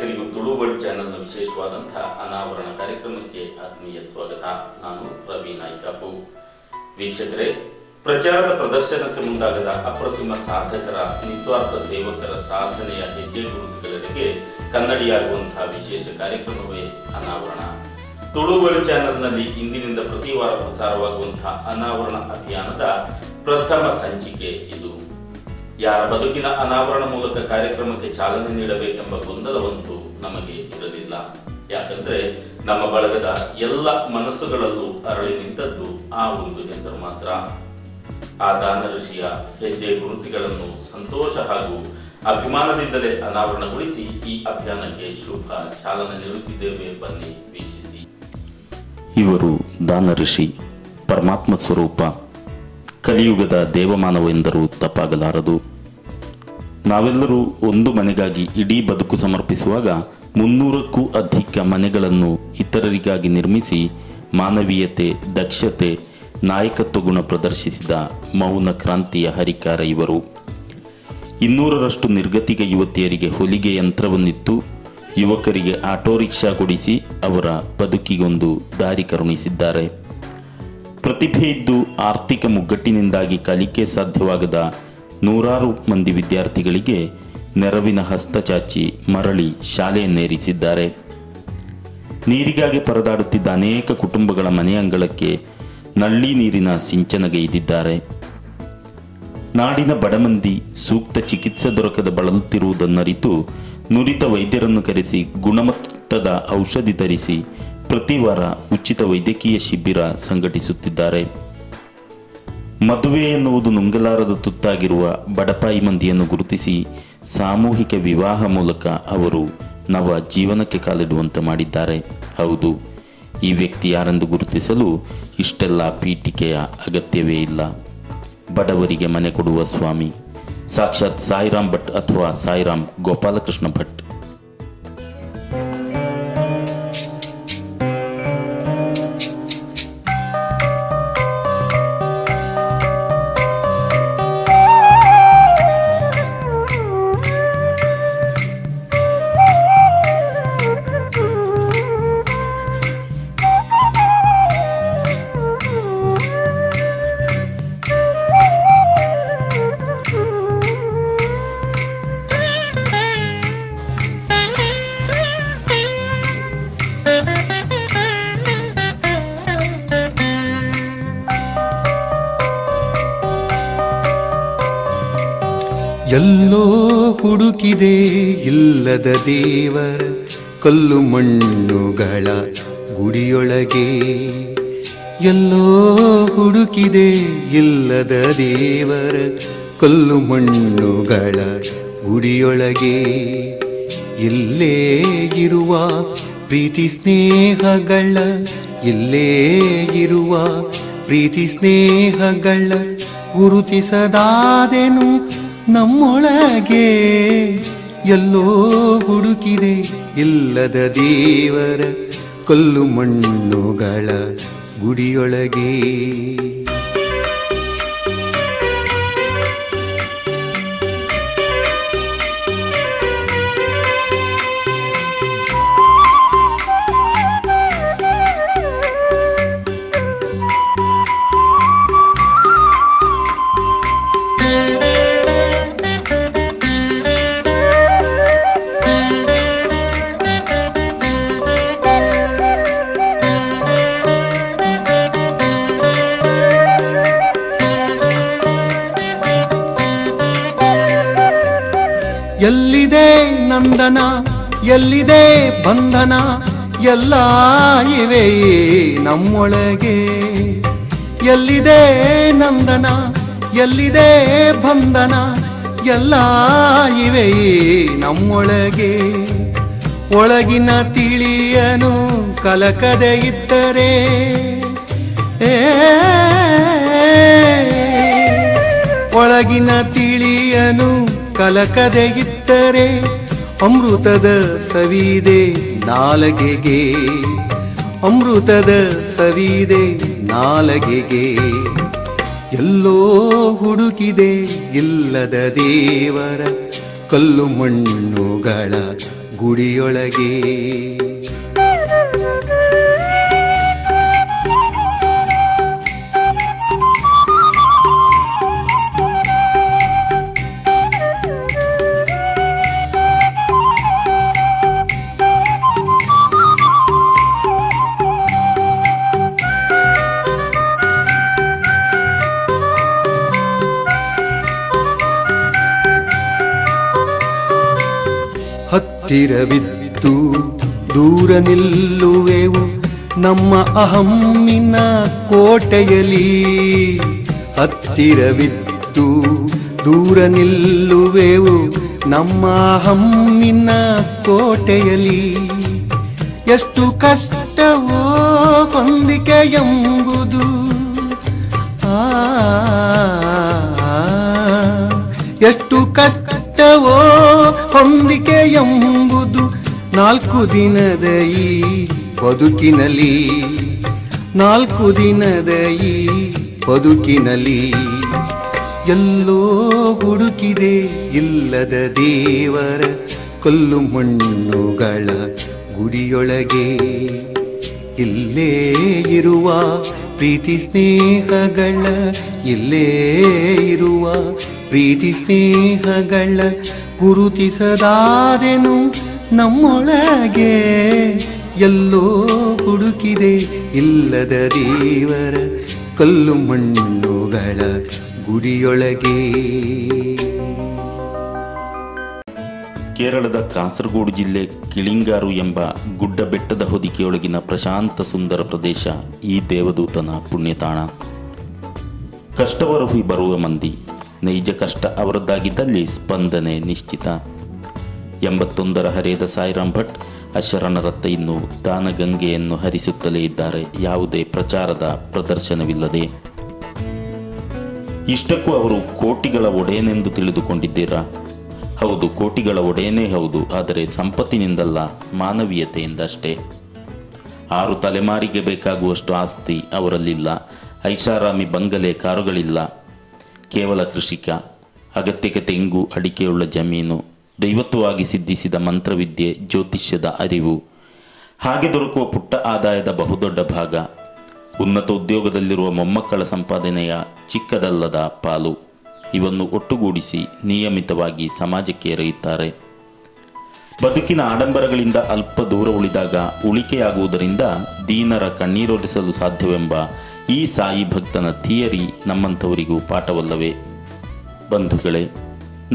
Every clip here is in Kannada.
ವೀಕ್ಷಕರಿಗೂ ತುಳು ವರ್ಲ್ಡ್ ಚಾನೆಲ್ನ ವಿಶೇಷವಾದಂತಹ ಅನಾವರಣ ಕಾರ್ಯಕ್ರಮಕ್ಕೆ ಆತ್ಮೀಯ ಸ್ವಾಗತ. ನಾನು ರವಿ ನಾಯ್ಕಾಪು. ವೀಕ್ಷಕರೇ, ಪ್ರಚಾರದ ಪ್ರದರ್ಶನಕ್ಕೆ ಮುಂದಾಗದ ಅಪ್ರತಿಮ ಸಾಧಕರ, ನಿಸ್ವಾರ್ಥ ಸೇವಕರ ಸಾಧನೆಯ ಹೆಜ್ಜೆ ಗುರುತುಗಳಿಗೆ ಕನ್ನಡಿಯಾಗುವಂತಹ ವಿಶೇಷ ಕಾರ್ಯಕ್ರಮವೇ ಅನಾವರಣ. ತುಳು ವರ್ಲ್ಡ್ ಚಾನೆಲ್ನಲ್ಲಿ ಇಂದಿನಿಂದ ಪ್ರತಿ ವಾರ ಪ್ರಸಾರವಾಗುವಂತಹ ಅನಾವರಣ ಅಭಿಯಾನದ ಪ್ರಥಮ ಸಂಚಿಕೆ ಇದು. ಯಾರ ಬದುಕಿನ ಅನಾವರಣ ಮೂಲಕ ಕಾರ್ಯಕ್ರಮಕ್ಕೆ ಚಾಲನೆ ನೀಡಬೇಕೆಂಬ ಗೊಂದಲವಂತೂ ನಮಗೆ ಇರಲಿಲ್ಲ. ಯಾಕಂದ್ರೆ ನಮ್ಮ ಬಳಗದ ಎಲ್ಲ ಮನಸ್ಸುಗಳಲ್ಲೂ ಅರಳಿ ನಿಂತದ್ದು ಆ ಒಂದು ಹೆಸರು ಮಾತ್ರ. ಆ ದಾನ ಋಷಿಯ ಹೆಜ್ಜೆ ಗುರುತಿಗಳನ್ನು ಸಂತೋಷ ಹಾಗೂ ಅಭಿಮಾನದಿಂದಲೇ ಅನಾವರಣಗೊಳಿಸಿ ಈ ಅಭಿಯಾನಕ್ಕೆ ಶುಭ ಚಾಲನೆ ನೀಡುತ್ತಿದ್ದೇವೆ. ಬನ್ನಿ ವೀಕ್ಷಿಸಿ. ಇವರು ದಾನ ಋಷಿ, ಪರಮಾತ್ಮ ಸ್ವರೂಪ, ಕಲಿಯುಗದ ದೇವಮಾನವೆಂದರೂ ತಪ್ಪಾಗಲಾರದು. ನಾವೆಲ್ಲರೂ ಒಂದು ಮನೆಗಾಗಿ ಇಡೀ ಬದುಕು ಸಮರ್ಪಿಸುವಾಗ 300ಕ್ಕೂ ಅಧಿಕ ಮನೆಗಳನ್ನು ಇತರರಿಗಾಗಿ ನಿರ್ಮಿಸಿ ಮಾನವೀಯತೆ, ದಕ್ಷತೆ, ನಾಯಕತ್ವ ಗುಣ ಪ್ರದರ್ಶಿಸಿದ ಮೌನ ಕ್ರಾಂತಿಯ ಹರಿಕಾರ ಇವರು. 200ರಷ್ಟು ನಿರ್ಗತಿಕ ಯುವತಿಯರಿಗೆ ಹೊಲಿಗೆ ಯಂತ್ರವನ್ನಿತ್ತು, ಯುವಕರಿಗೆ ಆಟೋ ರಿಕ್ಷಾ ಕೊಡಿಸಿ ಅವರ ಬದುಕಿಗೊಂದು ದಾರಿ ಕರುಣಿಸಿದ್ದಾರೆ. ಪ್ರತಿಭೆ ಇದ್ದು ಆರ್ಥಿಕ ಮುಗ್ಗಟ್ಟಿನಿಂದಾಗಿ ಕಲಿಕೆ ಸಾಧ್ಯವಾಗದ ನೂರಾರು ಮಂದಿ ವಿದ್ಯಾರ್ಥಿಗಳಿಗೆ ನೆರವಿನ ಹಸ್ತ ಚಾಚಿ ಮರಳಿ ಶಾಲೆಯನ್ನೇರಿಸಿದ್ದಾರೆ. ನೀರಿಗಾಗಿ ಪರದಾಡುತ್ತಿದ್ದ ಅನೇಕ ಕುಟುಂಬಗಳ ಮನೆ ಅಂಗಳಕ್ಕೆ ನಲ್ಲಿ ನೀರಿನ ಸಿಂಚನಗೈದಿದ್ದಾರೆ. ನಾಡಿನ ಬಡಮಂದಿ ಸೂಕ್ತ ಚಿಕಿತ್ಸೆ ದೊರಕದ ಬಳಲುತ್ತಿರುವುದನ್ನರಿತು ನುರಿತ ವೈದ್ಯರನ್ನು ಕರೆಸಿ ಗುಣಮಟ್ಟದ ಔಷಧಿ ತರಿಸಿ ಪ್ರತಿ ವಾರ ಉಚಿತ ವೈದ್ಯಕೀಯ ಶಿಬಿರ ಸಂಘಟಿಸುತ್ತಿದ್ದಾರೆ. ಮದುವೆ ಎನ್ನುವುದು ನುಂಗಲಾರದ ತುತ್ತಾಗಿರುವ ಬಡಪಾಯಿ ಮಂದಿಯನ್ನು ಗುರುತಿಸಿ ಸಾಮೂಹಿಕ ವಿವಾಹ ಮೂಲಕ ಅವರು ನವ ಜೀವನಕ್ಕೆ ಕಾಲಿಡುವಂತೆ ಮಾಡಿದ್ದಾರೆ. ಹೌದು, ಈ ವ್ಯಕ್ತಿ ಯಾರೆಂದು ಗುರುತಿಸಲು ಇಷ್ಟೆಲ್ಲ ಪೀಠಿಕೆಯ ಅಗತ್ಯವೇ ಇಲ್ಲ. ಬಡವರಿಗೆ ಮನೆ ಕೊಡುವ ಸ್ವಾಮಿ, ಸಾಕ್ಷಾತ್ ಸಾಯಿರಾಮ್ ಭಟ್ ಅಥವಾ ಸಾಯಿರಾಮ್ ಗೋಪಾಲಕೃಷ್ಣ ಭಟ್. ಎಲ್ಲೋ ಹುಡುಕಿದೆ ಇಲ್ಲದ ದೇವರ ಕಲ್ಲು ಮಣ್ಣುಗಳ ಗುಡಿಯೊಳಗೆ. ಎಲ್ಲೋ ಹುಡುಕಿದೆ ಇಲ್ಲದ ದೇವರ ಕಲ್ಲು ಮಣ್ಣುಗಳ ಗುಡಿಯೊಳಗೆ. ಇಲ್ಲೇ ಇರುವ ಪ್ರೀತಿ ಸ್ನೇಹಗಳ, ಇಲ್ಲೇ ಇರುವ ಪ್ರೀತಿ ಸ್ನೇಹಗಳ ಗುರುತಿಸದಾದೆನು ನಮ್ಮೊಳಗೆ. ಎಲ್ಲೋ ಹುಡುಕಿದೆ ಇಲ್ಲದ ದೇವರ ಕಲ್ಲು ಮಣ್ಣುಗಳ ಗುಡಿಯೊಳಗೆ. ಎಲ್ಲಿದೆ ನಂದನ, ಎಲ್ಲಿದೆ ಬಂಧನ, ಎಲ್ಲ ಇವೆ ನಮ್ಮೊಳಗೆ. ಎಲ್ಲಿದೆ ನಂದನ, ಎಲ್ಲಿದೆ ಬಂಧನ, ಎಲ್ಲ ಇವೆ ನಮ್ಮೊಳಗೆ. ಒಳಗಿನ ತಿಳಿಯನು ಕಲಕದೆ ಇದ್ದರೆ, ಒಳಗಿನ ತಿಳಿಯನು ಕಲಕದೆ ಇದ್ದರೆ ಅಮೃತದ ಸವಿದೆ ನಾಲಗೆಗೆ, ಅಮೃತದ ಸವಿದೆ ನಾಲಗೆಗೆ. ಎಲ್ಲೋ ಹುಡುಕಿದೆ ಇಲ್ಲದ ದೇವರ ಕಲ್ಲು ಮಣ್ಣುಗಳ ಗುಡಿಯೊಳಗೆ. ಹತ್ತಿರವಿದ್ದು ದೂರ ನಿಲ್ಲುವೆವು ನಮ್ಮ ಅಹಮ್ಮಿನ ಕೋಟೆಯಲಿ. ಹತ್ತಿರವಿದ್ದು ದೂರ ನಿಲ್ಲುವೆವು ನಮ್ಮ ಅಹಮ್ಮಿನ ಕೋಟೆಯಲಿ. ಎಷ್ಟು ಕಷ್ಟವೋ ಹೊಂದಿಕೆ ಎಂಬುದು, ಎಷ್ಟು ಕಷ್ಟವೋ ಹೊಂದಿಕೆ ಎಂಬುದು 4 ದಿನದ ಈ ಬದುಕಿನಲ್ಲಿ, 4 ದಿನದ ಈ ಬದುಕಿನಲ್ಲಿ. ಎಲ್ಲೋ ಹುಡುಕಿದೆ ಇಲ್ಲದ ದೇವರ ಕಲ್ಲು ಮಣ್ಣುಗಳ ಗುಡಿಯೊಳಗೆ. ಇಲ್ಲೇ ಇರುವ ಪ್ರೀತಿ ಸ್ನೇಹಗಳ, ಇಲ್ಲೇ ಇರುವ ಪ್ರೀತಿ ಸ್ನೇಹಗಳ ಗುರುತಿಸದಾದೆನು ನಮ್ಮೊಳಗೆ. ಎಲ್ಲೋ ಹುಡುಕಿದೆ ಇಲ್ಲದ ದೇವರ ಕಲ್ಲು ಮಣ್ಣುಗಳ ಗುಡಿಯೊಳಗೆ. ಕೇರಳದ ಕಾಸರಗೋಡು ಜಿಲ್ಲೆ ಕಿಳಿಂಗಾರು ಎಂಬ ಗುಡ್ಡ ಬೆಟ್ಟದ ಹೊದಿಕೆಯೊಳಗಿನ ಪ್ರಶಾಂತ ಸುಂದರ ಪ್ರದೇಶ ಈ ದೇವದೂತನ ಪುಣ್ಯತಾಣ. ಕಷ್ಟವರಹಿ ಬರುವ ಮಂದಿ, ನೈಜ ಕಷ್ಟ ಅವರದ್ದಾಗಿದ್ದಲ್ಲಿ ಸ್ಪಂದನೆ ನಿಶ್ಚಿತ. 81ರ ಹರೆಯದ ಸಾಯಿರಾಮ್ ಭಟ್ ಅಶರಣರತ್ತ ಇನ್ನೂ ದಾನಗಂಗೆಯನ್ನು ಹರಿಸುತ್ತಲೇ ಇದ್ದಾರೆ, ಯಾವುದೇ ಪ್ರಚಾರದ ಪ್ರದರ್ಶನವಿಲ್ಲದೆ. ಇಷ್ಟಕ್ಕೂ ಅವರು ಕೋಟಿಗಳ ಒಡೆಯನೆಂದು ತಿಳಿದುಕೊಂಡಿದ್ದೀರಾ? ಹೌದು, ಕೋಟಿಗಳ ಒಡೆಯನೇ ಹೌದು, ಆದರೆ ಸಂಪತ್ತಿನಿಂದಲ್ಲ, ಮಾನವೀಯತೆಯಿಂದಷ್ಟೇ. 6 ತಲೆಮಾರಿಗೆ ಬೇಕಾಗುವಷ್ಟು ಆಸ್ತಿ ಅವರಲ್ಲಿಲ್ಲ. ಐಷಾರಾಮಿ ಬಂಗಲೆ, ಕಾರುಗಳಿಲ್ಲ. ಕೇವಲ ಕೃಷಿಕ, ಅಗತ್ಯಕ್ಕೆ ತೆಂಗು ಅಡಿಕೆಯುಳ್ಳ ಜಮೀನು, ದೈವತ್ವವಾಗಿ ಸಿದ್ಧಿಸಿದ ಮಂತ್ರವಿದ್ಯೆ, ಜ್ಯೋತಿಷ್ಯದ ಅರಿವು, ಹಾಗೆ ದೊರಕುವ ಪುಟ್ಟ ಆದಾಯದ ಬಹುದೊಡ್ಡ ಭಾಗ, ಉನ್ನತ ಉದ್ಯೋಗದಲ್ಲಿರುವ ಮೊಮ್ಮಕ್ಕಳ ಸಂಪಾದನೆಯ ಚಿಕ್ಕದಲ್ಲದ ಪಾಲು, ಇವನ್ನು ಒಟ್ಟುಗೂಡಿಸಿ ನಿಯಮಿತವಾಗಿ ಸಮಾಜಕ್ಕೆ ಎರೆಯುತ್ತಾರೆ. ಬದುಕಿನ ಆಡಂಬರಗಳಿಂದ ಅಲ್ಪ ದೂರ ಉಳಿದಾಗ ಉಳಿಕೆಯಾಗುವುದರಿಂದ ದೀನರ ಕಣ್ಣೀರೊರೆಸಲು ಸಾಧ್ಯವೆಂಬ ಈ ಸಾಯಿ ಭಕ್ತನ ಥಿಯರಿ ನಮ್ಮಂಥವರಿಗೂ ಪಾಠವಲ್ಲವೇ? ಬಂಧುಗಳೇ,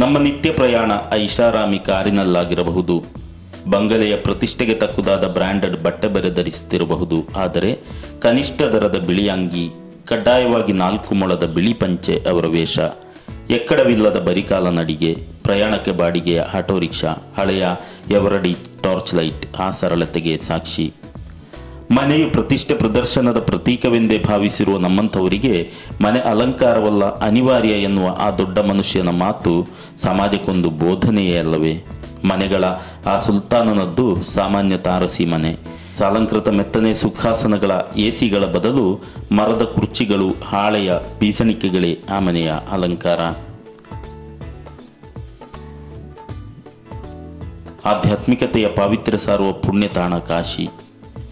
ನಮ್ಮ ನಿತ್ಯ ಪ್ರಯಾಣ ಐಷಾರಾಮಿ ಕಾರಿನಲ್ಲಾಗಿರಬಹುದು, ಬಂಗಲೆಯ ಪ್ರತಿಷ್ಠೆಗೆ ತಕ್ಕುದಾದ ಬ್ರ್ಯಾಂಡೆಡ್ ಬಟ್ಟೆ ಬರೆ ಧರಿಸುತ್ತಿರಬಹುದು, ಆದರೆ ಕನಿಷ್ಠ ದರದ ಬಿಳಿ ಅಂಗಿ, ಕಡ್ಡಾಯವಾಗಿ 4 ಮೊಳದ ಬಿಳಿ ಪಂಚೆ ಅವರ ವೇಷ, ಎಕ್ಕಡವಿಲ್ಲದ ಬರಿಕಾಲ ನಡಿಗೆ, ಪ್ರಯಾಣಕ್ಕೆ ಬಾಡಿಗೆಯ ಆಟೋ ರಿಕ್ಷಾ, ಹಳೆಯ ಎವರಡಿ ಟಾರ್ಚ್ ಲೈಟ್ ಆ ಸರಳತೆಗೆ ಸಾಕ್ಷಿ. ಮನೆಯು ಪ್ರತಿಷ್ಠೆ ಪ್ರದರ್ಶನದ ಪ್ರತೀಕವೆಂದೇ ಭಾವಿಸಿರುವ ನಮ್ಮಂಥವರಿಗೆ ಮನೆ ಅಲಂಕಾರವಲ್ಲ ಅನಿವಾರ್ಯ ಎನ್ನುವ ಆ ದೊಡ್ಡ ಮನುಷ್ಯನ ಮಾತು ಸಮಾಜಕ್ಕೊಂದು ಬೋಧನೆಯೇ ಅಲ್ಲವೇ? ಮನೆಗಳ ಆ ಸುಲ್ತಾನನದ್ದು ಸಾಮಾನ್ಯ ತಾರಸಿ ಮನೆ. ಸಾಲಂಕೃತ ಮೆತ್ತನೆ ಸುಖಾಸನಗಳ ಎಸಿಗಳ ಬದಲು ಮರದ ಕುರ್ಚಿಗಳು, ಹಾಳೆಯ ಬೀಸಣಿಕೆಗಳೇ ಆ ಮನೆಯ ಅಲಂಕಾರ. ಆಧ್ಯಾತ್ಮಿಕತೆಯ ಪಾವಿತ್ರ್ಯ ಸಾರುವ ಪುಣ್ಯತಾಣ ಕಾಶಿ.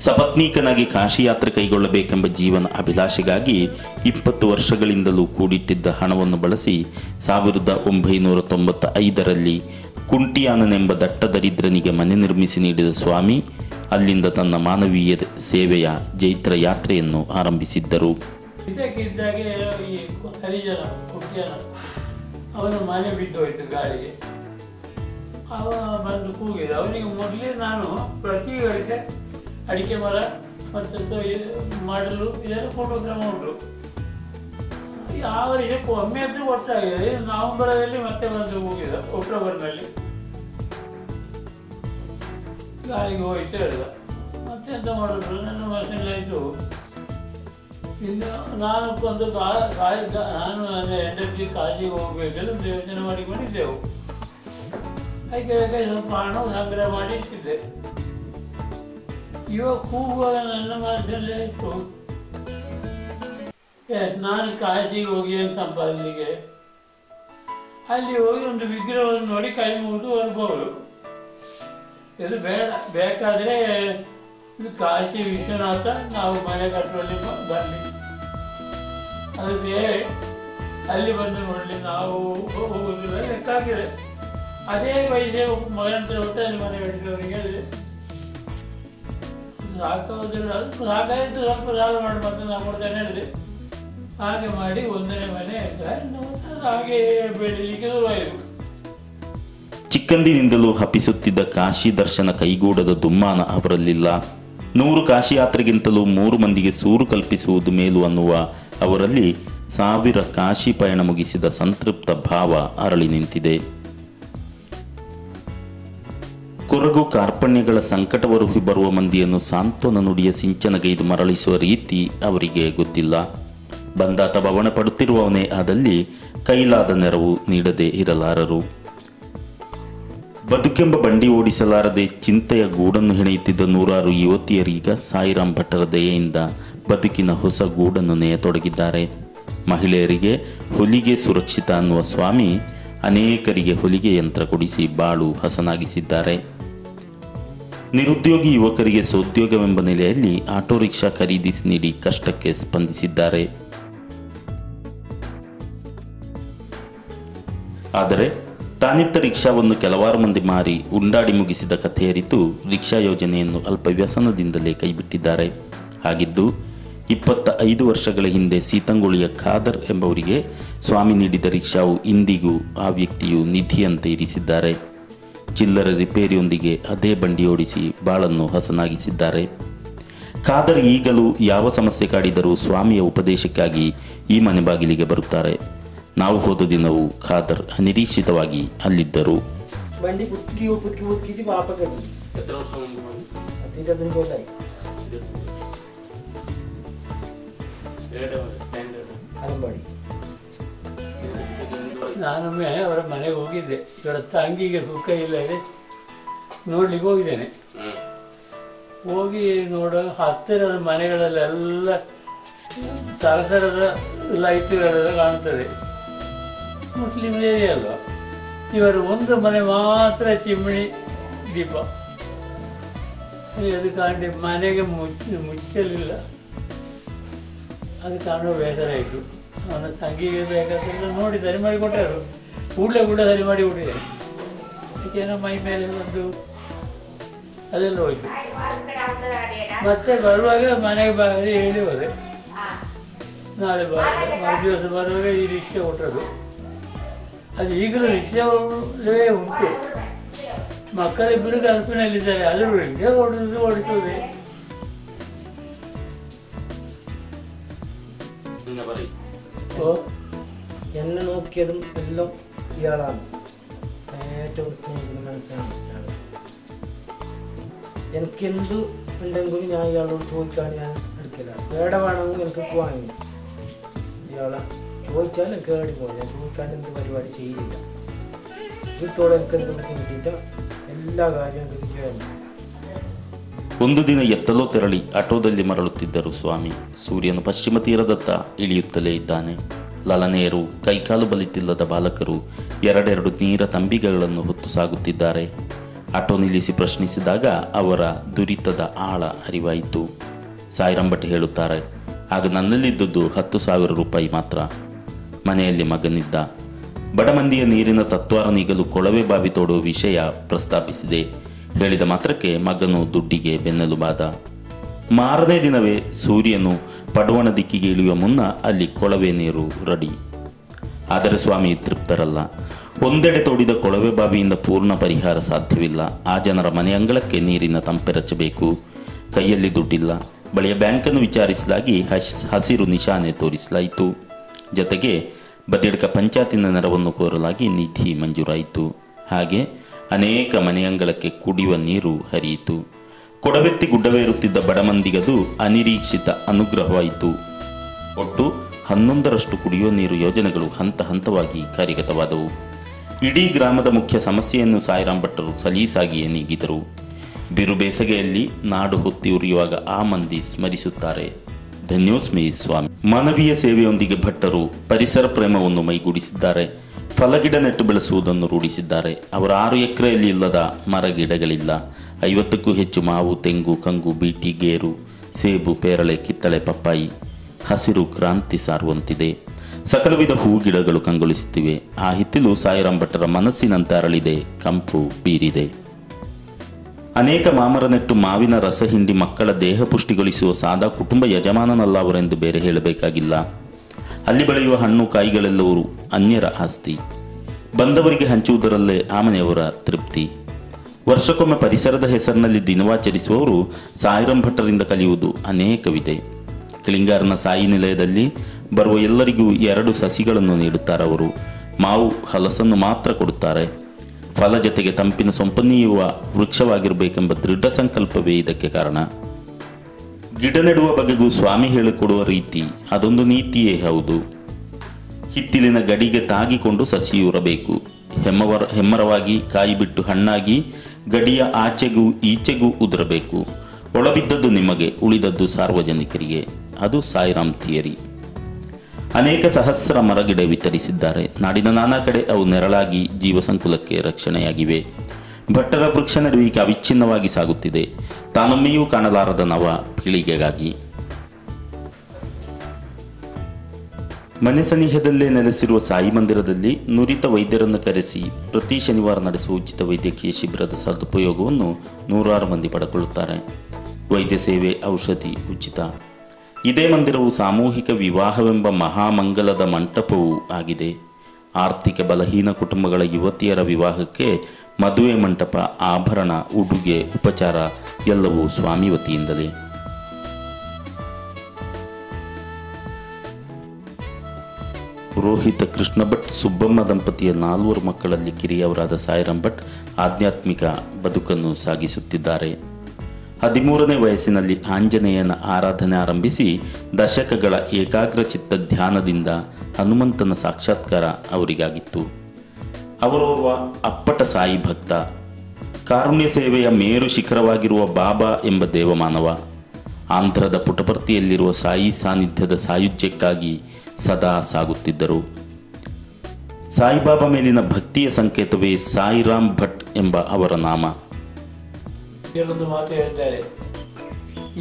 ಸಪತ್ನೀಕನಾಗಿ ಕಾಶಿ ಯಾತ್ರೆ ಕೈಗೊಳ್ಳಬೇಕೆಂಬ ಜೀವನ ಅಭಿಲಾಷೆಗಾಗಿ 20 ವರ್ಷಗಳಿಂದಲೂ ಕೂಡಿಟ್ಟಿದ್ದ ಹಣವನ್ನು ಬಳಸಿ 1995ರಲ್ಲಿ ಕುಂಟಿಯಾನನೆಂಬ ದಟ್ಟ ದರಿದ್ರನಿಗೆ ಮನೆ ನಿರ್ಮಿಸಿ ನೀಡಿದ ಸ್ವಾಮಿ ಅಲ್ಲಿಂದ ತನ್ನ ಮಾನವೀಯ ಸೇವೆಯ ಜೈತ್ರ ಯಾತ್ರೆಯನ್ನು ಆರಂಭಿಸಿದ್ದರು. ಇದಕ್ಕಿದ್ದಾಗೆ ಈ ಹರಿಜನ ಕುಂಟಿಯಾನ ಅವನ ಮನೆ ಬಿದ್ದೋಯ್ತು ಗಾಳಿಗೆ. ಅವ ಬಂದು ಕೂಗಿದ. ಅವನಿಗೆ ಮೊದಲೇ ನಾನು ಪ್ರತಿ ಗಳಿಗೆ ಅಡಿಕೆ ಮರ ಮತ್ತು ಮಾಡಲು ಇದೆಲ್ಲ ಫೋಟೋಗ್ರಾಮ್ ಉಂಟು. ಅವರಿಗೆ ಒಮ್ಮೆ ಆದರೂ ಒಟ್ಟಾಗಿದೆ. ನವೆಂಬರಲ್ಲಿ ಮತ್ತೆ ಬಂದು ಹೋಗಿದ, ಅಕ್ಟೋಬರ್ನಲ್ಲಿ ಗಾಳಿಗೆ ಹೋಯ್ತು ಹೇಳಿದ. ಮತ್ತೆ ಎಂತ ಮಾಡೋದು, ನನ್ನ ಮನಸ್ಸಿನಾಯಿತು. ಇನ್ನು ನಾನು ಒಂದು ನಾನು ನನ್ನ ಹೆಂಡತಿ ಕಾಳಜಿಗೆ ಹೋಗಬೇಕೆಂದು ಯೋಚನೆ ಮಾಡಿಕೊಂಡಿದ್ದೆವು. ಅದಕ್ಕೆ ಸ್ವಲ್ಪ ಹಣ ಸಂಗ್ರಹ ಮಾಡಿ ಇಟ್ಟಿದ್ದೆ. ಇವಾಗ ಕೂಗುವಾಗ ನನ್ನ ಮನಸ್ಸಲ್ಲೇ ಇತ್ತು, ನಾನು ಕಾಶಿಗೆ ಹೋಗಿ ಏನು ಸಂಪಾದನೆಗೆ. ಅಲ್ಲಿ ಹೋಗಿ ಒಂದು ವಿಗ್ರಹವನ್ನು ನೋಡಿ ಕೈ ಮುಗಿದು ಬರ್ಬೋದು. ಇದು ಬೇಡ, ಬೇಕಾದರೆ ಕಾಶಿ ವಿಶ್ವನಾಥ ನಾವು ಮನೆ ಕಟ್ಟುವಲ್ಲಿ ಬರಲಿ, ಅದಕ್ಕೆ ಅಲ್ಲಿ ಬಂದು ನೋಡಲಿ, ನಾವು ಹೋಗುವುದಿಲ್ಲ ಲೆಕ್ಕಾಗಿದೆ. ಅದೇ ಪೈಸೆ ಮಗನ ಒಟ್ಟು ಅಲ್ಲಿ ಮನೆ ಕಟ್ಟಿದವರಿಗೆ ಹೇಳಿದೆ, ಸಾಕಾಗೋದಿಲ್ಲ, ಅದು ಸಾಕಾಯಿತು, ಸ್ವಲ್ಪ ಸಾಲ ಮಾಡಿ ಮತ್ತೆ ನಾವು ಕೊಡ್ತೇನೆ ಹೇಳಿದೆ. ಹಾಗೆ ಮಾಡಿ 1ನೇ ಮನೆ ಹಾಗೆ ಬೆಳೀಲಿಕ್ಕೆ ಶುರುವಾಯಿತು. ಚಿಕ್ಕಂದಿನಿಂದಲೂ ಹಪಿಸುತ್ತಿದ್ದ ಕಾಶಿ ದರ್ಶನ ಕೈಗೂಡದ ದುಮ್ಮಾನ ಅವರಲ್ಲಿಲ್ಲ. 100 ಕಾಶಿ ಯಾತ್ರೆಗಿಂತಲೂ 3 ಮಂದಿಗೆ ಸೂರು ಕಲ್ಪಿಸುವುದು ಮೇಲು ಅನ್ನುವ ಅವರಲ್ಲಿ 1000 ಕಾಶಿ ಪಯಣ ಮುಗಿಸಿದ ಸಂತೃಪ್ತ ಭಾವ ಅರಳಿ ನಿಂತಿದೆ. ಕೊರಗು ಕಾರ್ಪಣ್ಯಗಳ ಸಂಕಟವರುಹಿ ಬರುವ ಮಂದಿಯನ್ನು ಸಾಂತ್ವನ ನುಡಿಯ ಸಿಂಚನಗೈದು ಮರಳಿಸುವ ರೀತಿ ಅವರಿಗೆ ಗೊತ್ತಿಲ್ಲ. ಬಂದಾತ ಭವನ ಪಡುತ್ತಿರುವವನೇ ಆದಲ್ಲಿ ಕೈಲಾದ ನೆರವು ನೀಡದೆ ಇರಲಾರರು. ಬದುಕೆಂಬ ಬಂಡಿ ಓಡಿಸಲಾರದೆ ಚಿಂತೆಯ ಗೂಡನ್ನು ಹೆಣೆಯುತ್ತಿದ್ದ 100 ಯುವತಿಯರೀಗ ಸಾಯಿರಾಮ್ ಭಟ್ಟರ ದಯೆಯಿಂದ ಬದುಕಿನ ಹೊಸ ಗೂಡನ್ನು ನೇಯತೊಡಗಿದ್ದಾರೆ. ಮಹಿಳೆಯರಿಗೆ ಹೊಲಿಗೆ ಸುರಕ್ಷಿತ ಅನ್ನುವ ಸ್ವಾಮಿ ಅನೇಕರಿಗೆ ಹೊಲಿಗೆ ಯಂತ್ರ ಕೊಡಿಸಿ ಬಾಳು ಹಸನಾಗಿಸಿದ್ದಾರೆ. ನಿರುದ್ಯೋಗಿ ಯುವಕರಿಗೆ ಸೋದ್ಯೋಗವೆಂಬ ನೆಲೆಯಲ್ಲಿ ಆಟೋ ರಿಕ್ಷಾ ಖರೀದಿಸಿ ನೀಡಿ ಕಷ್ಟಕ್ಕೆ ಸ್ಪಂದಿಸಿದ್ದಾರೆ. ಆದರೆ ತಾನಿತ್ತ ರಿಕ್ಷಾವನ್ನು ಕೆಲವಾರು ಮಂದಿ ಮಾರಿ ಉಂಡಾಡಿ ಮುಗಿಸಿದ ಕಥೆಯರಿತು ರಿಕ್ಷಾ ಯೋಜನೆಯನ್ನು ಅಲ್ಪ ವ್ಯಸನದಿಂದಲೇ ಕೈಬಿಟ್ಟಿದ್ದಾರೆ. ಹಾಗಿದ್ದು 25 ವರ್ಷಗಳ ಹಿಂದೆ ಸೀತಂಗುಳಿಯ ಖಾದರ್ ಎಂಬವರಿಗೆ ಸ್ವಾಮಿ ನೀಡಿದ ರಿಕ್ಷಾವು ಇಂದಿಗೂ ಆ ವ್ಯಕ್ತಿಯು ನಿಧಿಯಂತೆ ಇರಿಸಿದ್ದಾರೆ. ಚಿಲ್ಲರೆ ರಿಪೇರಿಯೊಂದಿಗೆ ಅದೇ ಬಂಡಿ ಓಡಿಸಿ ಬಾಳನ್ನು ಹಸನಾಗಿಸಿದ್ದಾರೆ. ಖಾದರ್ ಈಗಲೂ ಯಾವ ಸಮಸ್ಯೆ ಕಾಡಿದರೂ ಸ್ವಾಮಿಯ ಉಪದೇಶಕ್ಕಾಗಿ ಈ ಮನೆ ಬಾಗಿಲಿಗೆ ಬರುತ್ತಾರೆ. ನಾವು ಹೋದ ದಿನವೂ ಖಾದರ್ ಅನಿರೀಕ್ಷಿತವಾಗಿ ಅಲ್ಲಿದ್ದರು. ಬಂಡಿ ಪುಟ್ಕಿ ಪಾಪ ನಾನೊಮ್ಮೆ ಅವರ ಮನೆಗೆ ಹೋಗಿದ್ದೆ. ಇವರ ತಂಗಿಗೆ ಸುಖ ಇಲ್ಲ ಇದೆ ನೋಡ್ಲಿಕ್ಕೆ ಹೋಗಿದ್ದೇನೆ. ಹೋಗಿ ನೋಡುವಾಗ ಹತ್ತಿರದ ಮನೆಗಳಲ್ಲೆಲ್ಲ ಸರಸರದ ಲೈಟ್ಗಳೆಲ್ಲ ಕಾಣ್ತದೆ. ಮುಸ್ಲಿಂ ಏರಿಯಾ ಅಲ್ವಾ, ಇವರು ಒಂದು ಮನೆ ಮಾತ್ರ ಚಿಮಣಿ ದೀಪ. ಅದು ಕಾಣಿ ಮನೆಗೆ ಮುಚ್ಚಲಿಲ್ಲ. ಅದು ಕಾಣುವ ಬೇಸರ ಆಯಿತು. ಅವನ ತಂಗಿಗೆ ಬೇಕಾದ್ರೆ ನೋಡಿ ಸರಿ ಮಾಡಿ ಕೊಟ್ಟರು. ಕೂಡಲೇ ಸರಿ ಮಾಡಿ ಕೊಟ್ಟಿದ್ದೇನೆ. ಯಾಕೆನೋ ಮೈ ಮೇಲೆ ಒಂದು ಅದೆಲ್ಲ ಹೋಯ್ತು. ಮತ್ತೆ ಬರುವಾಗ ಮನೆಗೆ ಬಾರಿ ಹೇಳಿ ಹೋದೆ, ನಾಳೆ ಮರುದಿವಸ ಬರುವಾಗ ಈ ರಿಕ್ಷಾ ಕೊಟ್ಟರು. ಅದು ಈಗಲೂ ರಿಕ್ಷಾವೇ ಉಂಟು. ಮಕ್ಕಳಿಬ್ಬರು ಕಲ್ಪನೆಯಲ್ಲಿದ್ದಾರೆ, ಅದ್ರ ರಿಕ್ಷಾ ಓಡಿಸುವುದೇ. എന്നെ നോക്കിയതും എല്ലാം ഇയാളാണ്. ഏറ്റവും സ്നേഹിക്കുന്ന മനസ്സാണ് ഇയാൾ. എനിക്കെന്ത് ഉണ്ടെങ്കിലും ഞാൻ ഇയാളോട് ചോദിക്കാൻ ഞാൻ എടുക്കില്ല. വേട വേണമെങ്കിൽ എനിക്ക് പോകാൻ ഇയാളെ ചോദിച്ചാൽ എനിക്ക് വേണ്ടി പോകാം. ഞാൻ ചോദിക്കാൻ എന്ത് പരിപാടി ചെയ്യില്ല. വീട്ടോടെ എനിക്ക് എന്ത് ബുദ്ധിമുട്ടിയിട്ട് എല്ലാ കാര്യവും എനിക്ക് ചെയ്യാൻ. ಒಂದು ದಿನ ಎತ್ತಲೋ ತೆರಳಿ ಆಟೋದಲ್ಲಿ ಮರಳುತ್ತಿದ್ದರು ಸ್ವಾಮಿ. ಸೂರ್ಯನು ಪಶ್ಚಿಮ ತೀರದತ್ತ ಇಳಿಯುತ್ತಲೇ ಇದ್ದಾನೆ. ಲಲನೆಯರು, ಕೈಕಾಲು ಬಲಿತಿಲ್ಲದ ಬಾಲಕರು 2 ನೀರ ತಂಬಿಗೆಗಳನ್ನು ಹೊತ್ತು ಸಾಗುತ್ತಿದ್ದಾರೆ. ಆಟೋ ನಿಲ್ಲಿಸಿ ಪ್ರಶ್ನಿಸಿದಾಗ ಅವರ ದುರಿತದ ಆಳ ಅರಿವಾಯಿತು. ಸಾಯಿರಾಮ್ ಭಟ್ ಹೇಳುತ್ತಾರೆ, ಆಗ ನನ್ನಲ್ಲಿದ್ದುದು 10,000 ರೂಪಾಯಿ ಮಾತ್ರ. ಮನೆಯಲ್ಲಿ ಮಗನಿದ್ದ. ಬಡಮಂದಿಯ ನೀರಿನ ತತ್ವಾರ ನೀಗಲು ಕೊಳವೆ ಬಾವಿ ತೋಡುವ ವಿಷಯ ಪ್ರಸ್ತಾಪಿಸಿದೆ. ಹೇಳಿದ ಮಾತ್ರಕ್ಕೆ ಮಗನು ದುಡ್ಡಿಗೆ ಬೆನ್ನೆಲುಬಾದ. ಮಾರನೇ ದಿನವೇ ಸೂರ್ಯನು ಪಡವಣ ದಿಕ್ಕಿಗೆ ಇಳಿಯುವ ಮುನ್ನ ಅಲ್ಲಿ ಕೊಳವೆ ನೀರು ರೆಡಿ. ಆದರೆ ಸ್ವಾಮಿ ತೃಪ್ತರಲ್ಲ. ಒಂದೆಡೆ ತೋಡಿದ ಕೊಳವೆ ಬಾವಿಯಿಂದ ಪೂರ್ಣ ಪರಿಹಾರ ಸಾಧ್ಯವಿಲ್ಲ. ಆ ಜನರ ಮನೆ ಅಂಗಳಕ್ಕೆ ನೀರಿನ ತಂಪೆರಚಬೇಕು. ಕೈಯಲ್ಲಿ ದುಡ್ಡಿಲ್ಲ. ಬಳಿಯ ಬ್ಯಾಂಕನ್ನು ವಿಚಾರಿಸಲಾಗಿ ಹಸಿರು ನಿಶಾನೆ ತೋರಿಸಲಾಯಿತು. ಜೊತೆಗೆ ಬದಿಯಡ್ಕ ಪಂಚಾಯತಿನ ನೆರವನ್ನು ಕೋರಲಾಗಿ ನಿಧಿ ಮಂಜೂರಾಯಿತು. ಹಾಗೆ ಅನೇಕ ಮನೆಯಂಗಳಕ್ಕೆ ಕುಡಿಯುವ ನೀರು ಹರಿಯಿತು. ಕೊಡವೆತ್ತಿ ಗುಡ್ಡವೇರುತ್ತಿದ್ದ ಬಡಮಂದಿಗದು ಅನಿರೀಕ್ಷಿತ ಅನುಗ್ರಹವಾಯಿತು. ಒಟ್ಟು 11ರಷ್ಟು ಕುಡಿಯುವ ನೀರು ಯೋಜನೆಗಳು ಹಂತ ಹಂತವಾಗಿ ಕಾರ್ಯಗತವಾದವು. ಇಡೀ ಗ್ರಾಮದ ಮುಖ್ಯ ಸಮಸ್ಯೆಯನ್ನು ಸಾಯಿರಾಮ್ ಭಟ್ಟರು ಸಲೀಸಾಗಿಯೇ ನೀಗಿದರು. ಬಿರು ಬೇಸಗೆಯಲ್ಲಿ ನಾಡು ಹೊತ್ತಿ ಉರಿಯುವಾಗ ಆ ಮಂದಿ ಸ್ಮರಿಸುತ್ತಾರೆ, ಧನ್ಯೋಸ್ಮಿ ಸ್ವಾಮಿ. ಮಾನವೀಯ ಸೇವೆಯೊಂದಿಗೆ ಭಟ್ಟರು ಪರಿಸರ ಪ್ರೇಮವನ್ನು ಮೈಗೂಡಿಸಿದ್ದಾರೆ. ಫಲಗಿಡ ನೆಟ್ಟು ಬೆಳೆಸುವುದನ್ನು ರೂಢಿಸಿದ್ದಾರೆ. ಅವರ 6 ಎಕರೆಯಲ್ಲಿ ಇಲ್ಲದ ಮರಗಿಡಗಳಿಲ್ಲ. 50ಕ್ಕೂ ಹೆಚ್ಚು ಮಾವು, ತೆಂಗು, ಕಂಗು, ಬೀಟಿ, ಗೇರು, ಸೇಬು, ಪೇರಳೆ, ಕಿತ್ತಳೆ, ಪಪ್ಪಾಯಿ ಹಸಿರು ಕ್ರಾಂತಿ ಸಾರುವಂತಿದೆ. ಸಕಲ ವಿಧ ಹೂ ಗಿಡಗಳು ಕಂಗೊಳಿಸುತ್ತಿವೆ. ಆ ಹಿತ್ತಿಲು ಸಾಯಿರಾಮ್ ಭಟ್ಟರ ಮನಸ್ಸಿನಂತೆ ಅರಳಿದೆ, ಕಂಪು ಬೀರಿದೆ. ಅನೇಕ ಮಾಮರ ನೆಟ್ಟು ಮಾವಿನ ರಸ ಹಿಂಡಿ ಮಕ್ಕಳ ದೇಹ ಪುಷ್ಟಿಗೊಳಿಸುವ ಸಾದಾ ಕುಟುಂಬ ಯಜಮಾನನಲ್ಲ ಅವರೆಂದು ಬೇರೆ ಹೇಳಬೇಕಾಗಿಲ್ಲ. ಅಲ್ಲಿ ಬೆಳೆಯುವ ಹಣ್ಣು ಕಾಯಿಗಳೆಲ್ಲವೂ ಅನ್ಯರ ಆಸ್ತಿ. ಬಂದವರಿಗೆ ಹಂಚುವುದರಲ್ಲೇ ಆ ಮನೆಯವರ ತೃಪ್ತಿ. ವರ್ಷಕ್ಕೊಮ್ಮೆ ಪರಿಸರದ ಹೆಸರಿನಲ್ಲಿ ದಿನವಾಚರಿಸುವವರು ಸಾಯಿರಾಮ್ ಭಟ್ಟರಿಂದ ಕಲಿಯುವುದು ಅನೇಕವಿದೆ. ಕಿಳಿಂಗಾರನ ಸಾಯಿ ನಿಲಯದಲ್ಲಿ ಬರುವ ಎಲ್ಲರಿಗೂ 2 ಸಸಿಗಳನ್ನು ನೀಡುತ್ತಾರವರು. ಮಾವು ಹಲಸನ್ನು ಮಾತ್ರ ಕೊಡುತ್ತಾರೆ. ಫಲ ಜೊತೆಗೆ ತಂಪಿನ ಸೊಂಪನ್ನೀಯುವ ವೃಕ್ಷವಾಗಿರಬೇಕೆಂಬ ದೃಢ ಸಂಕಲ್ಪವೇ ಇದಕ್ಕೆ ಕಾರಣ. ಗಿಡ ನೆಡುವ ಬಗೆಗೂ ಸ್ವಾಮಿ ಹೇಳಿಕೊಡುವ ರೀತಿ ಅದೊಂದು ನೀತಿಯೇ ಹೌದು. ಹಿತ್ತಿಲಿನ ಗಡಿಗೆ ತಾಗಿಕೊಂಡು ಸಸಿಯೂರಬೇಕು. ಹೆಮ್ಮರವಾಗಿ ಕಾಯಿ ಬಿಟ್ಟು ಹಣ್ಣಾಗಿ ಗಡಿಯ ಆಚೆಗೂ ಈಚೆಗೂ ಉದುರಬೇಕು. ಒಳಬಿದ್ದದ್ದು ನಿಮಗೆ, ಉಳಿದದ್ದು ಸಾರ್ವಜನಿಕರಿಗೆ. ಅದು ಸಾಯಿರಾಮ್ ಥಿಯರಿ. ಅನೇಕ ಸಹಸ್ರ ಮರಗಿಡ ವಿತರಿಸಿದ್ದಾರೆ. ನಾಡಿನ ನಾನಾ ಕಡೆ ಅವು ನೆರಳಾಗಿ ಜೀವಸಂಕುಲಕ್ಕೆ ರಕ್ಷಣೆಯಾಗಿವೆ. ಭಟ್ಟರ ವೃಕ್ಷ ನೆಡುವಿಕೆ ಅವಿಚ್ಛಿನ್ನವಾಗಿ ಸಾಗುತ್ತಿದೆ, ತಾನೊಮ್ಮೆಯೂ ಕಾಣಲಾರದ ನವ ಪೀಳಿಗೆಗಾಗಿ. ಮನೆ ಸನಿಹದಲ್ಲೇ ನೆಲೆಸಿರುವ ಸಾಯಿ ಮಂದಿರದಲ್ಲಿ ನುರಿತ ವೈದ್ಯರನ್ನು ಕರೆಸಿ ಪ್ರತಿ ಶನಿವಾರ ನಡೆಸುವ ಉಚಿತ ವೈದ್ಯಕೀಯ ಶಿಬಿರದ ಸದುಪಯೋಗವನ್ನು 100 ಮಂದಿ ಪಡೆದುಕೊಳ್ಳುತ್ತಾರೆ. ವೈದ್ಯ ಸೇವೆ, ಔಷಧಿ ಉಚಿತ. ಇದೇ ಮಂದಿರವು ಸಾಮೂಹಿಕ ವಿವಾಹವೆಂಬ ಮಹಾಮಂಗಲದ ಮಂಟಪವೂ ಆಗಿದೆ. ಆರ್ಥಿಕ ಬಲಹೀನ ಕುಟುಂಬಗಳ ಯುವತಿಯರ ವಿವಾಹಕ್ಕೆ ಮದುವೆ ಮಂಟಪ, ಆಭರಣ, ಉಡುಗೆ, ಉಪಚಾರ ಎಲ್ಲವೂ ಸ್ವಾಮಿ ವತಿಯಿಂದಲೇ. ಪುರೋಹಿತ ಕೃಷ್ಣ ಭಟ್, ಸುಬ್ಬಮ್ಮ ದಂಪತಿಯ 4 ಮಕ್ಕಳಲ್ಲಿ ಕಿರಿಯವರಾದ ಸಾಯಿರಾಮ್ ಭಟ್ ಆಧ್ಯಾತ್ಮಿಕ ಬದುಕನ್ನು ಸಾಗಿಸುತ್ತಿದ್ದಾರೆ. 13ನೇ ವಯಸ್ಸಿನಲ್ಲಿ ಆಂಜನೇಯನ ಆರಾಧನೆ ಆರಂಭಿಸಿ ದಶಕಗಳ ಏಕಾಗ್ರಚಿತ್ತ ಧ್ಯಾನದಿಂದ ಹನುಮಂತನ ಸಾಕ್ಷಾತ್ಕಾರ ಅವರಿಗಾಗಿತ್ತು. ಅವರೋರ್ವ ಅಪ್ಪಟ ಸಾಯಿ ಭಕ್ತ. ಕಾರುಣ್ಯ ಸೇವೆಯ ಮೇರು ಶಿಖರವಾಗಿರುವ ಬಾಬಾ ಎಂಬ ದೇವಮಾನವ. ಆಂಧ್ರದ ಪುಟಪರ್ತಿಯಲ್ಲಿರುವ ಸಾಯಿ ಸಾನ್ನಿಧ್ಯದ ಸಾಯುಜ್ಯಕ್ಕಾಗಿ ಸದಾ ಸಾಗುತ್ತಿದ್ದರು. ಸಾಯಿಬಾಬಾ ಮೇಲಿನ ಭಕ್ತಿಯ ಸಂಕೇತವೇ ಸಾಯಿರಾಮ್ ಭಟ್ ಎಂಬ ಅವರ ನಾಮ. ಕೆಲವೊಂದು ಮಾತು ಹೇಳ್ತಾರೆ,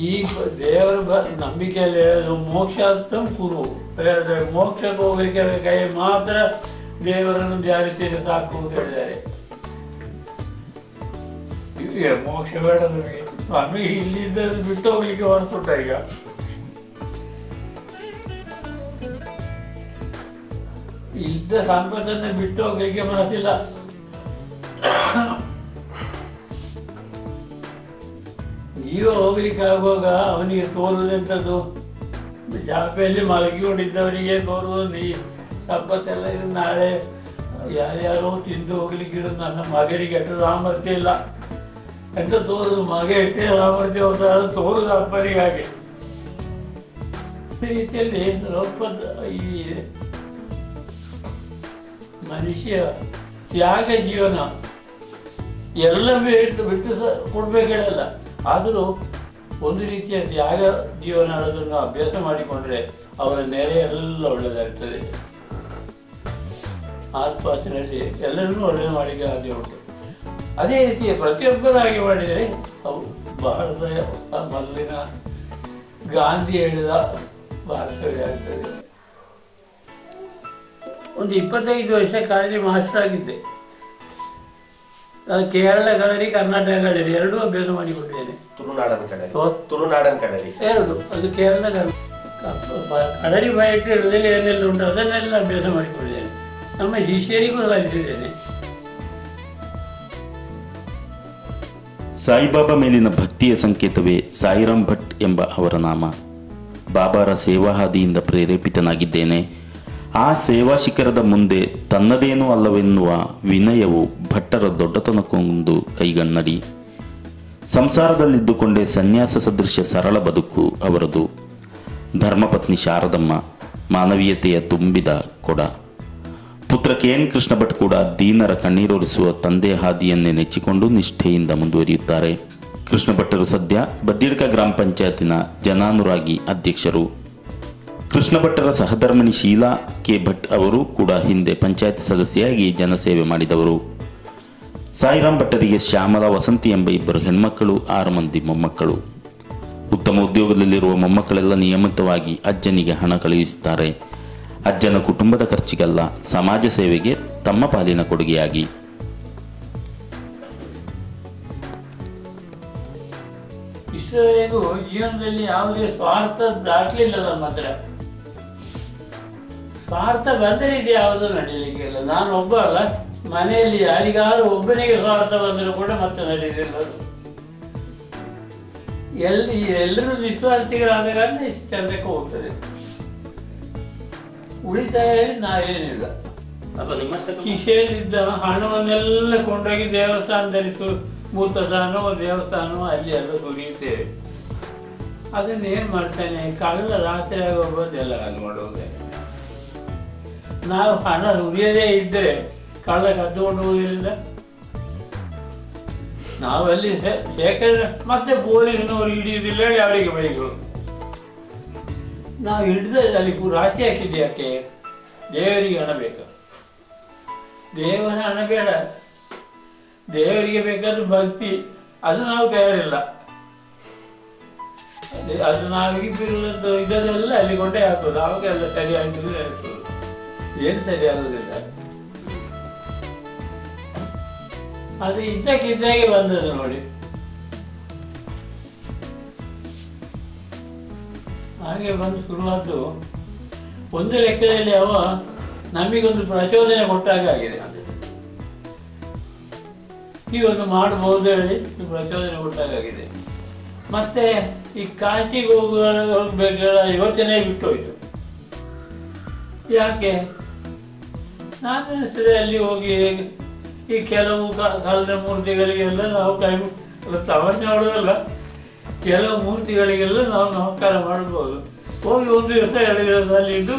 ಈ ದೇವರ ನಂಬಿಕೆಯಲ್ಲಿ ಹೇಳೋದು ಮೋಕ್ಷಾರ್ಥಂ ಕುರು. ಮೋಕ್ಷಕ್ಕೆ ಹೋಗಲಿಕ್ಕೆ ಕೈ ಮಾತ್ರ ದೇವರನ್ನು ಧ್ಯಾನಿಸಿದರೆ ಸಾಕು ಅಂತ ಹೇಳಿದ್ದಾರೆ. ಮೋಕ್ಷ ಬೇಡ ನಮಗೆ, ಸ್ವಾಮಿ ಇಲ್ಲಿಂದ ಬಿಟ್ಟು ಹೋಗ್ಲಿಕ್ಕೆ ಹೊರಟುಟ. ಈಗ ಇದ್ದ ಸಂಪತ್ತನ್ನು ಬಿಟ್ಟು ಹೋಗ್ಲಿಕ್ಕೆ ಮನಸ್ಸಿಲ್ಲ. ಜೀವ ಹೋಗ್ಲಿಕ್ಕೆ ಆಗುವಾಗ ಅವನಿಗೆ ತೋರುವುದೆಂಥದ್ದು, ಜಾಪೆಯಲ್ಲಿ ಮಲಗಿಕೊಂಡಿದ್ದವನಿಗೆ ತೋರುವುದು ಈ ಸಂಪತ್ತೆಲ್ಲ ಇದು ನಾಳೆ ಯಾರ್ಯಾರೋ ತಿಂದು ಹೋಗ್ಲಿಕ್ಕೆ ಇರೋದು. ನನ್ನ ಮಗನಿಗೆ ಅಷ್ಟು ಸಾಮರ್ಥ್ಯ ಇಲ್ಲ ಅಂತ ತೋರುದು, ಮಗ ಎಷ್ಟೇ ಸಾಮರ್ಥ್ಯ ಹೋದ ತೋರುದು ಅಪ್ಪನಿಗೆ. ಹಾಗೆ ರೀತಿಯಲ್ಲಿ ಈ ಮನುಷ್ಯ ತ್ಯಾಗ ಜೀವನ ಎಲ್ಲ ಬಿಟ್ಟು ಕೊಡ್ಬೇಕಲ್ಲ. ಆದರೂ ಒಂದು ರೀತಿಯ ತ್ಯಾಗ ಜೀವನ ಅನ್ನೋದನ್ನು ಅಭ್ಯಾಸ ಮಾಡಿಕೊಂಡ್ರೆ ಅವರ ನೆರೆ ಎಲ್ಲ ಒಳ್ಳೆಯದಾಗ್ತದೆ. ಆಸ್ಪಾಸಿನಲ್ಲಿ ಎಲ್ಲರನ್ನೂ ಒಳ್ಳೆಯದು ಮಾಡಲಿಕ್ಕೆ ಸಾಧ್ಯ ಉಂಟು. ಅದೇ ರೀತಿಯ ಪ್ರತಿಯೊಬ್ಬರಾಗಿ ಮಾಡಿದರೆ ಅವು ಭಾರತದ ಮೊದಲಿನ ಗಾಂಧಿ ಹೇಳಿದ ಭಾರತವೇ ಆಗ್ತದೆ. ಒಂದು 25 ವರ್ಷ ಕಾಲೇಜ್ ಮಾಸ್ಟರ್ ಆಗಿದ್ದೆ. ಕೇರಳ ಕಳರಿ, ಕರ್ನಾಟಕ ಕಳರಿ ಎರಡೂ ಅಭ್ಯಾಸ ಮಾಡಿಕೊಂಡಿದ್ದೇನೆ. ಎರಡು ಅದು ಕೇರಳ ಕಳರಿ ಬಯಟ್ಟು ಇರೋದ್ರಲ್ಲಿ ಏನೆಲ್ಲ ಉಂಟು ಅದನ್ನೆಲ್ಲ ಅಭ್ಯಾಸ ಮಾಡಿಕೊಂಡಿದ್ದೇನೆ. ನಮ್ಮ ಶಿಷ್ಯರಿಗೂ ಕಲಿಸಿದ್ದೇನೆ. ಸಾಯಿಬಾಬಾ ಮೇಲಿನ ಭಕ್ತಿಯ ಸಂಕೇತವೇ ಸಾಯಿರಾಮ್ ಭಟ್ ಎಂಬ ಅವರ ನಾಮ. ಬಾಬಾರ ಸೇವಾ ಹಾದಿಯಿಂದ ಪ್ರೇರೇಪಿತನಾಗಿದ್ದೇನೆ. ಆ ಸೇವಾ ಶಿಖರದ ಮುಂದೆ ತನ್ನದೇನೂ ಅಲ್ಲವೆನ್ನುವ ವಿನಯವು ಭಟ್ಟರ ದೊಡ್ಡತನಕ್ಕೊಂದು ಕೈಗನ್ನಡಿ. ಸಂಸಾರದಲ್ಲಿದ್ದುಕೊಂಡೇ ಸನ್ಯಾಸ ಸದೃಶ ಸರಳ ಬದುಕು ಅವರದು. ಧರ್ಮಪತ್ನಿ ಶಾರದಮ್ಮ ಮಾನವೀಯತೆಯ ತುಂಬಿದ ಕೊಡ. ಪುತ್ರ KN ಕೃಷ್ಣ ಭಟ್ ಕೂಡ ದೀನರ ಕಣ್ಣೀರೊರೆಸುವ ತಂದೆ ಹಾದಿಯನ್ನೇ ನೆಚ್ಚಿಕೊಂಡು ನಿಷ್ಠೆಯಿಂದ ಮುಂದುವರಿಯುತ್ತಾರೆ. ಕೃಷ್ಣ ಭಟ್ಟರು ಸದ್ಯ ಬದ್ದಿಡ್ಕ ಗ್ರಾಮ ಪಂಚಾಯತಿನ ಜನಾನುರಾಗಿ ಅಧ್ಯಕ್ಷರು. ಕೃಷ್ಣ ಭಟ್ಟರ ಸಹಧರ್ಮಿಣಿ ಶೀಲಾ ಕೆ ಭಟ್ ಅವರು ಕೂಡ ಹಿಂದೆ ಪಂಚಾಯತ್ ಸದಸ್ಯೆಯಾಗಿ ಜನಸೇವೆ ಮಾಡಿದವರು. ಸಾಯಿರಾಮ್ ಭಟ್ಟರಿಗೆ ಶ್ಯಾಮಲಾ, ವಸಂತಿ ಎಂಬ 2 ಹೆಣ್ಮಕ್ಕಳು, 6 ಮಂದಿ ಮೊಮ್ಮಕ್ಕಳು. ಉತ್ತಮ ಉದ್ಯೋಗದಲ್ಲಿರುವ ಮೊಮ್ಮಕ್ಕಳೆಲ್ಲ ನಿಯಮಿತವಾಗಿ ಅಜ್ಜನಿಗೆ ಹಣ ಕಳುಹಿಸುತ್ತಾರೆ. ಅಜ್ಜನ ಕುಟುಂಬದ ಖರ್ಚಿಗಲ್ಲ, ಸಮಾಜ ಸೇವೆಗೆ ತಮ್ಮ ಪಾಲಿನ ಕೊಡುಗೆಯಾಗಿ. ಇಷ್ಟವರೆಗೂ ಜೀವನದಲ್ಲಿ ಯಾವುದೇ ಸ್ವಾರ್ಥ ದಾಖಲಿಲ್ಲ ನಮ್ಮ ಹತ್ರ. ಸ್ವಾರ್ಥ ಬಂದರೆ ಇದು ಯಾವುದೂ ನಡೀಲಿಕ್ಕಿಲ್ಲ. ನಾನು ಒಬ್ಬ ಅಲ್ಲ, ಮನೆಯಲ್ಲಿ ಯಾರಿಗಾರು ಒಬ್ಬನಿಗೆ ಸ್ವಾರ್ಥ ಬಂದರೂ ಕೂಡ ಮತ್ತೆ ನಡೀಲಿಲ್ಲ. ಎಲ್ಲರೂ ನಿಸ್ವಾರ್ಥಿಗಳಾದ ಕಾರಣ ಇಷ್ಟು ಚಂದಕ್ಕೆ ಹೋಗ್ತದೆ. ಉಳಿತಾಯಲ್ಲಿ ನಾವೇನಿಲ್ಲ. ಕಿಶೆಯಲ್ಲಿದ್ದ ಹಣವನ್ನೆಲ್ಲ ಕೊಂಡೋಗಿ ದೇವಸ್ಥಾನದಲ್ಲಿ ಭೂತದಾನೋ ದೇವಸ್ಥಾನವೋ ಅಲ್ಲಿ ಎಲ್ಲ ಸುರಿಯುತ್ತೇವೆ. ಅದನ್ನೇನು ಮಾಡ್ತಾನೆ, ಕಳ್ಳ ರಾತ್ರಿ ಆಗೋದೆಲ್ಲ ಅಲ್ಲಿ ಮಾಡೋದೆ. ನಾವು ಹಣ ಉರಿಯದೇ ಇದ್ದರೆ ಕಳ್ಳ ಕದ್ದುಕೊಂಡು ಹೋಗಿಲ್ಲ. ನಾವಲ್ಲಿ ಶೇಖರಣೆ ಮತ್ತೆ ಪೊಲೀಸ್ನವರು ಹಿಡಿಯುವುದಿಲ್ಲ, ಅವರಿಗೆ ಬೈಗಳು. ನಾವು ಹಿಡಿದ ಅಲ್ಲಿ ರಾಶಿ ಹಾಕಿದ್ದೆ. ಯಾಕೆ? ದೇವರಿಗೆ ಹಣ ಬೇಕು. ದೇವರ ಹಣ ಬೇಡ, ದೇವರಿಗೆ ಬೇಕಾದ್ರೂ ಭಕ್ತಿ, ಅದು ನಾವು ತಯಾರಿಲ್ಲ. ಅದು ನಾವಿಬ್ಬರು ಇದೆಲ್ಲ ಅಲ್ಲಿ ಕೊಂಡೇ ಹಾಕೋದು. ಅವಾಗೆಲ್ಲ ಸರಿ ಆಗ್ತದೆ, ಏನು ಸರಿ ಆಗೋದಿಲ್ಲ. ಅದು ಇದ್ದಕ್ಕಿದ್ದಾಗೆ ಬಂದದ್ದು ನೋಡಿ. ಹಾಗೆ ಬಂದು ಶುರುವಾದ್ದು. ಒಂದು ಲೆಕ್ಕದಲ್ಲಿ ಅವ ನಮಗೊಂದು ಪ್ರಚೋದನೆ ಕೊಟ್ಟಾಗ ಆಗಿದೆ. ಹೀಗೊಂದು ಮಾಡಬಹುದು ಹೇಳಿ ಪ್ರಚೋದನೆ ಕೊಟ್ಟಾಗಿದೆ. ಮತ್ತೆ ಈ ಕಾಶಿಗೆ ಹೋಗಬೇಕಲ್ಲ ಯೋಚನೆ ಬಿಟ್ಟೋಯ್ತು. ಯಾಕೆ? ನಾನು ಅನಿಸ್ತದೆ ಅಲ್ಲಿ ಹೋಗಿ ಈ ಕೆಲವು ಕಾಲದ ಮೂರ್ತಿಗಳಿಗೆಲ್ಲ ನಾವು ಕೈ ತಮಾಷೆ ಮಾಡೋದಲ್ಲ, ಕೆಲವು ಮೂರ್ತಿಗಳಿಗೆಲ್ಲ ನಾವು ನಮಸ್ಕಾರ ಮಾಡ್ಬೋದು. ಹೋಗಿ 1 ದಿವಸ 2 ದಿವಸ ಅಲ್ಲಿ ಇದ್ದು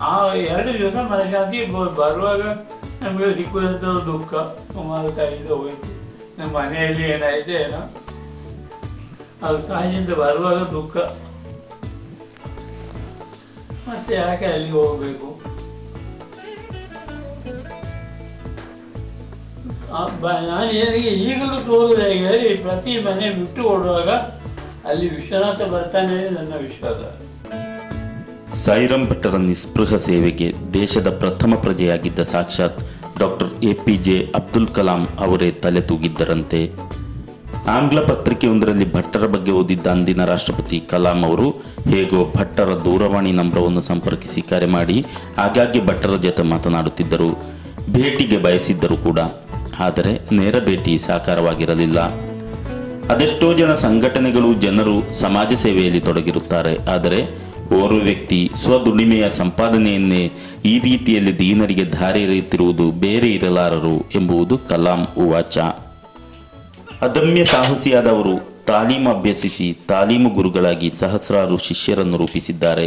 ಆ 2 ದಿವಸ ಮನಶಾಂತಿ ಇರ್ಬೋದು. ಬರುವಾಗ ನಮಗೆ ಸಿಕ್ಕುವಂಥ ದುಃಖ ಸುಮಾರು ಕಾಯಿಯಿಂದ ಹೋಯ್ತು. ನಮ್ಮ ಮನೆಯಲ್ಲಿ ಏನಾಯ್ತು ಏನೋ, ಅದು ಕಾಯಿಯಿಂದ ಬರುವಾಗ ದುಃಖ. ಮತ್ತೆ ಯಾಕೆ ಅಲ್ಲಿಗೆ ಹೋಗಬೇಕು? ನಾನು ಏನಿಗೆ ಈಗಲೂ ತೋರುವುದು ಹೇಗೆ, ಪ್ರತಿ ಮನೆ ಬಿಟ್ಟು ಓಡುವಾಗ ಅಲ್ಲಿ ವಿಶ್ವನಾಥ ಬರ್ತಾನೆ ನನ್ನ ವಿಶ್ವಾಸ. ಸಾಯಿರಾಮ್ ಭಟ್ಟರ ನಿಸ್ಪೃಹ ಸೇವೆಗೆ ದೇಶದ ಪ್ರಥಮ ಪ್ರಜೆಯಾಗಿದ್ದ ಸಾಕ್ಷಾತ್ ಡಾಕ್ಟರ್ APJ ಅಬ್ದುಲ್ ಕಲಾಂ ಅವರೇ ತಲೆ ತೂಗಿದ್ದರಂತೆ. ಆಂಗ್ಲ ಪತ್ರಿಕೆಯೊಂದರಲ್ಲಿ ಭಟ್ಟರ ಬಗ್ಗೆ ಓದಿದ್ದ ಅಂದಿನ ರಾಷ್ಟ್ರಪತಿ ಕಲಾಂ ಅವರು ಹೇಗೋ ಭಟ್ಟರ ದೂರವಾಣಿ ನಂಬರವನ್ನು ಸಂಪರ್ಕಿಸಿ ಕರೆ ಮಾಡಿ ಆಗಾಗ್ಗೆ ಭಟ್ಟರ ಜೊತೆ ಮಾತನಾಡುತ್ತಿದ್ದರು. ಭೇಟಿಗೆ ಬಯಸಿದ್ದರು ಕೂಡ. ಆದರೆ ನೇರ ಭೇಟಿ ಸಾಕಾರವಾಗಿರಲಿಲ್ಲ. ಅದೆಷ್ಟೋ ಜನ ಸಂಘಟನೆಗಳು, ಜನರು ಸಮಾಜ ಸೇವೆಯಲ್ಲಿ ತೊಡಗಿರುತ್ತಾರೆ. ಆದರೆ ಓರ್ವ ವ್ಯಕ್ತಿ ಸ್ವದುಡಿಮೆಯ ಸಂಪಾದನೆಯನ್ನೇ ಈ ರೀತಿಯಲ್ಲಿ ದೀನರಿಗೆ ದಾರಿ ಎರೆಯುತ್ತಿರುವುದು ಬೇರೆ ಇರಲಾರರು ಎಂಬುದು ಕಲಾಂ ಉವಾಚ. ಅದಮ್ಯ ಸಾಹಸಿಯಾದವರು ತಾಲೀಮು ಅಭ್ಯಸಿಸಿ ತಾಲೀಮು ಗುರುಗಳಾಗಿ ಸಹಸ್ರಾರು ಶಿಷ್ಯರನ್ನು ರೂಪಿಸಿದ್ದಾರೆ.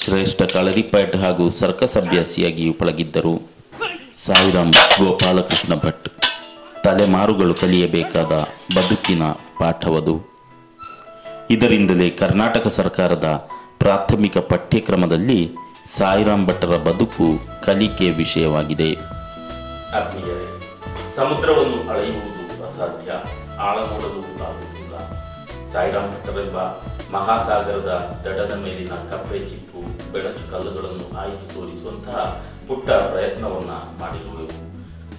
ಶ್ರೇಷ್ಠ ಕಳರಿಪಯಟ್ ಹಾಗೂ ಸರ್ಕಸ್ ಅಭ್ಯಾಸಿಯಾಗಿಯೂ ಪಳಗಿದ್ದರು. ಸಾಯಿರಾಮ್ ಗೋಪಾಲಕೃಷ್ಣ ಭಟ್ ತಲೆಮಾರುಗಳು ಕಲಿಯಬೇಕಾದ ಬದುಕಿನ ಪಾಠವದು. ಇದರಿಂದಲೇ ಕರ್ನಾಟಕ ಸರ್ಕಾರದ ಪ್ರಾಥಮಿಕ ಪಠ್ಯಕ್ರಮದಲ್ಲಿ ಸಾಯಿರಾಮ್ ಭಟ್ಟರ ಬದುಕು ಕಲಿಕೆ ವಿಷಯವಾಗಿದೆ. ಆತ್ಮೀಯರೇ, ಸಮುದ್ರವನ್ನು ಅಳೆಯುವುದು ಅಸಾಧ್ಯ, ಆಳ ನೋಡಲು ಆಗುವುದಿಲ್ಲ. ಸಾಯಿರಾಮ್ ಭಟ್ಟರೆಂಬ ಮಹಾಸಾಗರದ ದಡದ ಮೇಲಿನ ಕಪ್ಪೆ ಚಿಪ್ಪು ಬೆಳಚು ಕಲ್ಲುಗಳನ್ನು ಆಯ್ದು ತೋರಿಸುವಂತಹ ಪುಟ್ಟ ಪ್ರಯತ್ನವನ್ನ ಮಾಡಿರುವೆವು.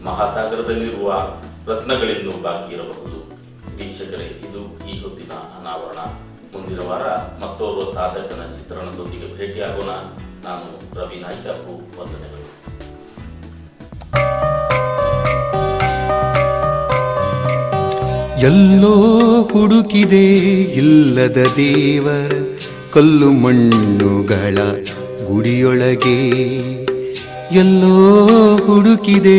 ಮಹಾಸಾಗರದಲ್ಲಿರುವ ರತ್ನಗಳಿಂದ ಬಾಕಿ ಇರಬಹುದು. ವೀಕ್ಷಕರೇ, ಇದು ಈ ಹೊತ್ತಿನ ಅನಾವರಣ. ಮುಂದಿನ ವಾರ ಮತ್ತೋರ್ವ ಸಾಧಕನ ಚಿತ್ರಣದೊಂದಿಗೆ ಭೇಟಿಯಾಗೋಣ. ನಾನು ರವಿ ನಾಯ್ಕಪು. ವಂದನೆಗಳು. ಎಲ್ಲೋ ಹುಡುಕಿದೆ ಇಲ್ಲದ ದೇವರ ಕಲ್ಲು ಮಣ್ಣುಗಳ ಗುಡಿಯೊಳಗೆ. ಎಲ್ಲೋ ಹುಡುಕಿದೆ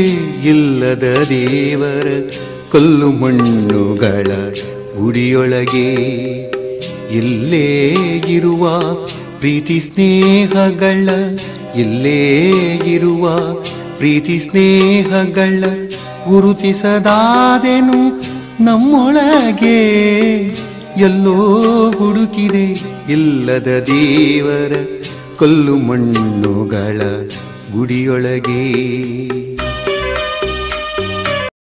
ಇಲ್ಲದ ದೇವರ ಕಲ್ಲು ಮಣ್ಣುಗಳ ಗುಡಿಯೊಳಗೆ. ಇಲ್ಲೇ ಇರುವ ಪ್ರೀತಿ ಸ್ನೇಹಗಳ, ಇಲ್ಲೇ ಇರುವ ಪ್ರೀತಿ ಸ್ನೇಹಗಳ ಗುರುತಿಸದಾದೆನು ನಮ್ಮೊಳಗೆ. ಎಲ್ಲೋ ಹುಡುಕಿದೆ ಇಲ್ಲದ ದೇವರ ಕೊಲ್ಲು ಮಣ್ಣುಗಳ ಗುಡಿಯೊಳಗೆ.